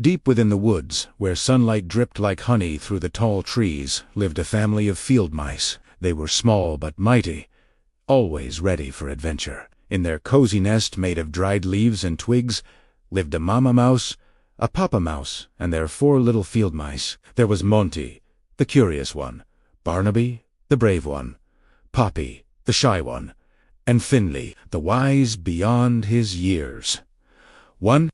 Deep within the woods, where sunlight dripped like honey through the tall trees, lived a family of field mice. They were small but mighty, always ready for adventure. In their cozy nest made of dried leaves and twigs lived a mama mouse, a papa mouse, and their 4 little field mice. There was Monty, the curious one, Barnaby, the brave one, Poppy, the shy one, and Finley, the wise beyond his years. One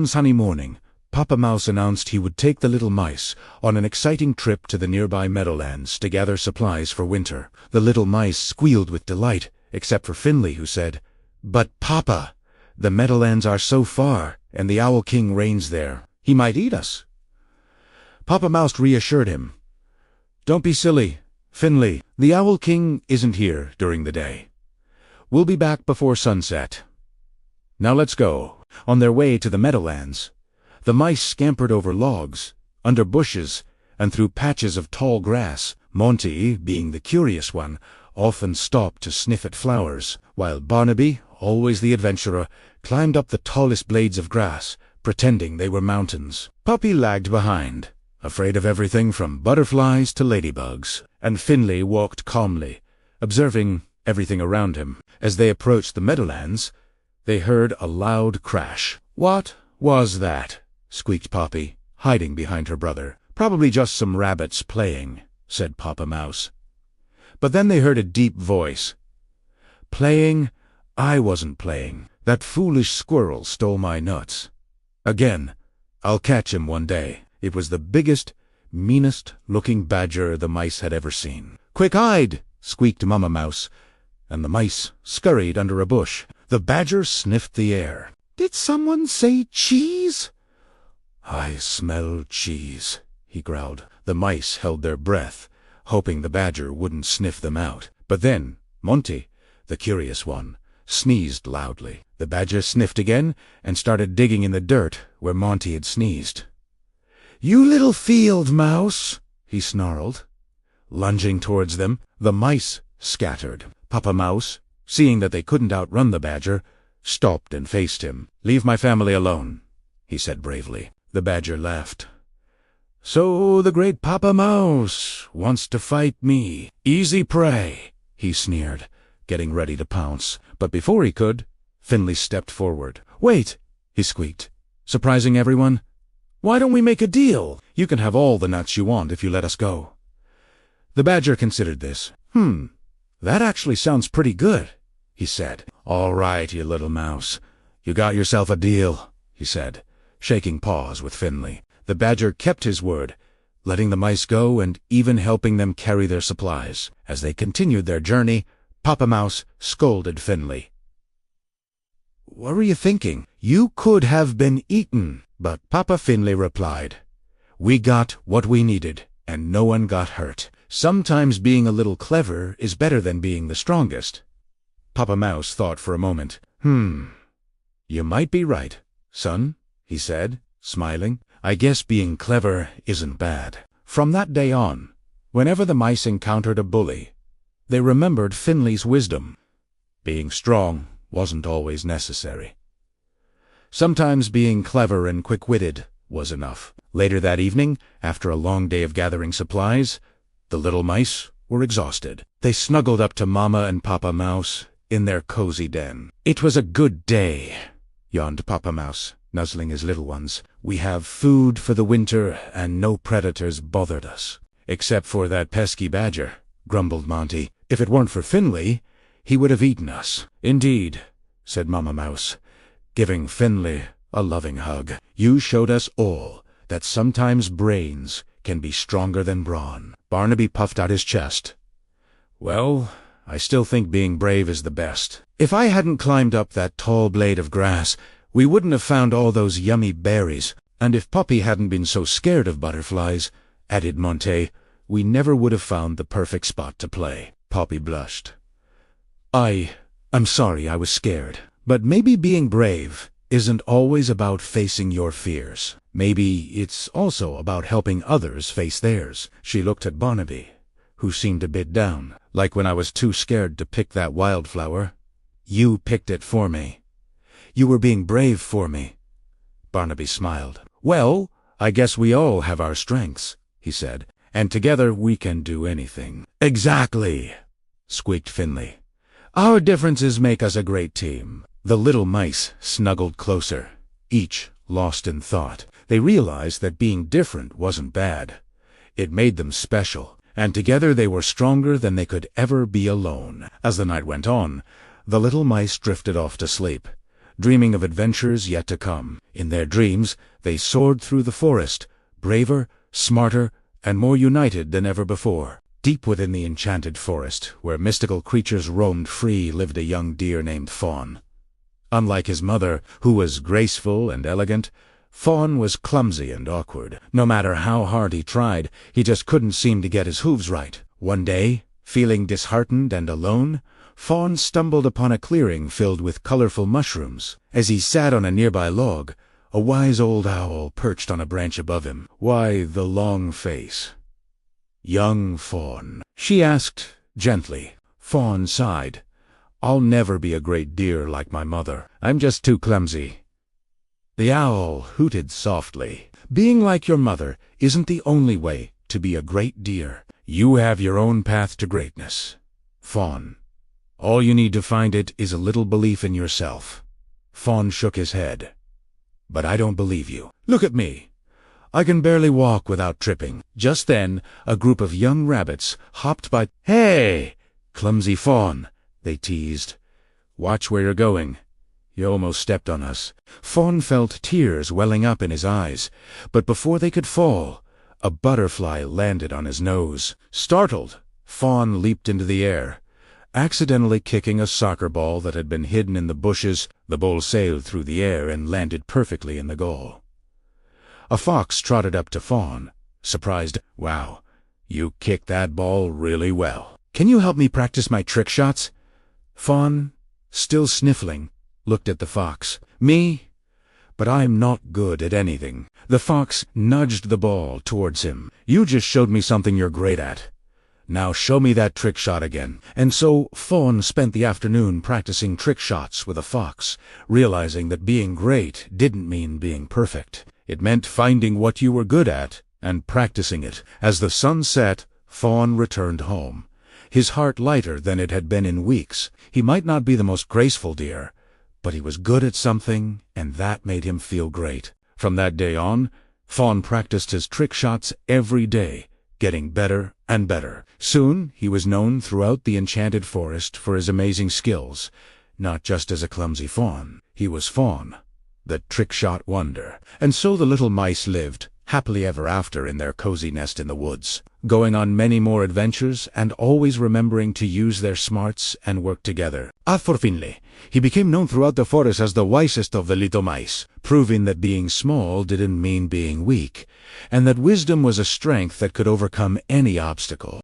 sunny morning, Papa Mouse announced he would take the little mice on an exciting trip to the nearby Meadowlands to gather supplies for winter. The little mice squealed with delight, except for Finley, who said, "But, Papa, the Meadowlands are so far, and the Owl King reigns there. He might eat us." Papa Mouse reassured him. "Don't be silly, Finley. The Owl King isn't here during the day. We'll be back before sunset. Now let's go." On their way to the Meadowlands, the mice scampered over logs, under bushes, and through patches of tall grass. Monty, being the curious one, often stopped to sniff at flowers, while Barnaby, always the adventurer, climbed up the tallest blades of grass, pretending they were mountains. Puppy lagged behind, afraid of everything from butterflies to ladybugs, and Finley walked calmly, observing everything around him. As they approached the Meadowlands, they heard a loud crash. "What was that?" squeaked Poppy, hiding behind her brother. "Probably just some rabbits playing," said Papa Mouse. But then they heard a deep voice. "Playing? I wasn't playing. That foolish squirrel stole my nuts. Again, I'll catch him one day." It was the biggest, meanest-looking badger the mice had ever seen. "Quick-eyed!" squeaked Mama Mouse, and the mice scurried under a bush. The badger sniffed the air. "Did someone say cheese?" "I smell cheese," he growled. The mice held their breath, hoping the badger wouldn't sniff them out. But then Monty, the curious one, sneezed loudly. The badger sniffed again and started digging in the dirt where Monty had sneezed. "You little field mouse!" he snarled. Lunging towards them, the mice scattered. Papa Mouse, seeing that they couldn't outrun the badger, stopped and faced him. "Leave my family alone," he said bravely. The badger laughed. "So the great Papa Mouse wants to fight me. Easy prey," he sneered, getting ready to pounce. But before he could, Finley stepped forward. "Wait," he squeaked, surprising everyone. "Why don't we make a deal? You can have all the nuts you want if you let us go." The badger considered this. That actually sounds pretty good," he said. "All right, you little mouse. You got yourself a deal," he said, shaking paws with Finley. The badger kept his word, letting the mice go and even helping them carry their supplies. As they continued their journey, Papa Mouse scolded Finley. "What were you thinking? You could have been eaten." But Papa Finley replied, "We got what we needed, and no one got hurt. Sometimes being a little clever is better than being the strongest." Papa Mouse thought for a moment. You might be right, son," he said, smiling. "I guess being clever isn't bad." From that day on, whenever the mice encountered a bully, they remembered Finley's wisdom. Being strong wasn't always necessary. Sometimes being clever and quick-witted was enough. Later that evening, after a long day of gathering supplies, the little mice were exhausted. They snuggled up to Mama and Papa Mouse in their cozy den. "It was a good day," yawned Papa Mouse, nuzzling his little ones. "We have food for the winter, and no predators bothered us." "Except for that pesky badger," grumbled Monty. "If it weren't for Finley, he would have eaten us." "Indeed," said Mama Mouse, giving Finley a loving hug. "You showed us all that sometimes brains can be stronger than brawn." Barnaby puffed out his chest. "Well, I still think being brave is the best. If I hadn't climbed up that tall blade of grass, we wouldn't have found all those yummy berries. And if Poppy hadn't been so scared of butterflies," added Monty, "we never would have found the perfect spot to play." Poppy blushed. I'm sorry I was scared. But maybe being brave isn't always about facing your fears. Maybe it's also about helping others face theirs." She looked at Barnaby, who seemed a bit down. "Like when I was too scared to pick that wildflower. You picked it for me. You were being brave for me." Barnaby smiled. "Well, I guess we all have our strengths," he said, "and together we can do anything." "Exactly," squeaked Finley. "Our differences make us a great team." The little mice snuggled closer, each lost in thought. They realized that being different wasn't bad. It made them special, and together they were stronger than they could ever be alone. As the night went on, the little mice drifted off to sleep, dreaming of adventures yet to come. In their dreams, they soared through the forest, braver, smarter, and more united than ever before. Deep within the Enchanted Forest, where mystical creatures roamed free, lived a young deer named Fawn. Unlike his mother, who was graceful and elegant, Fawn was clumsy and awkward. No matter how hard he tried, he just couldn't seem to get his hooves right. One day, feeling disheartened and alone, Fawn stumbled upon a clearing filled with colorful mushrooms. As he sat on a nearby log, a wise old owl perched on a branch above him. "Why the long face, young Fawn?" she asked gently. Fawn sighed. "I'll never be a great deer like my mother. I'm just too clumsy." The owl hooted softly. "Being like your mother isn't the only way to be a great deer. You have your own path to greatness, Fawn. All you need to find it is a little belief in yourself." Fawn shook his head. "But I don't believe you. Look at me. I can barely walk without tripping." Just then, a group of young rabbits hopped by. "Hey, clumsy Fawn," they teased. "Watch where you're going. You almost stepped on us." Fawn felt tears welling up in his eyes, but before they could fall, a butterfly landed on his nose. Startled, Fawn leaped into the air, accidentally kicking a soccer ball that had been hidden in the bushes. The ball sailed through the air and landed perfectly in the goal. A fox trotted up to Fawn, surprised. "Wow, you kicked that ball really well. Can you help me practice my trick shots?" Fawn, still sniffling, looked at the fox. "Me? But I'm not good at anything." The fox nudged the ball towards him. "You just showed me something you're great at. Now show me that trick shot again." And so Fawn spent the afternoon practicing trick shots with a fox, realizing that being great didn't mean being perfect. It meant finding what you were good at and practicing it. As the sun set, Fawn returned home, his heart lighter than it had been in weeks. He might not be the most graceful deer, but he was good at something, and that made him feel great. From that day on, Fawn practiced his trick shots every day, getting better and better. Soon he was known throughout the Enchanted Forest for his amazing skills. Not just as a clumsy fawn, he was Fawn, the trick-shot wonder. And so the little mice lived, happily ever after, in their cozy nest in the woods, going on many more adventures and always remembering to use their smarts and work together. As for Finley, he became known throughout the forest as the wisest of the little mice, proving that being small didn't mean being weak, and that wisdom was a strength that could overcome any obstacle.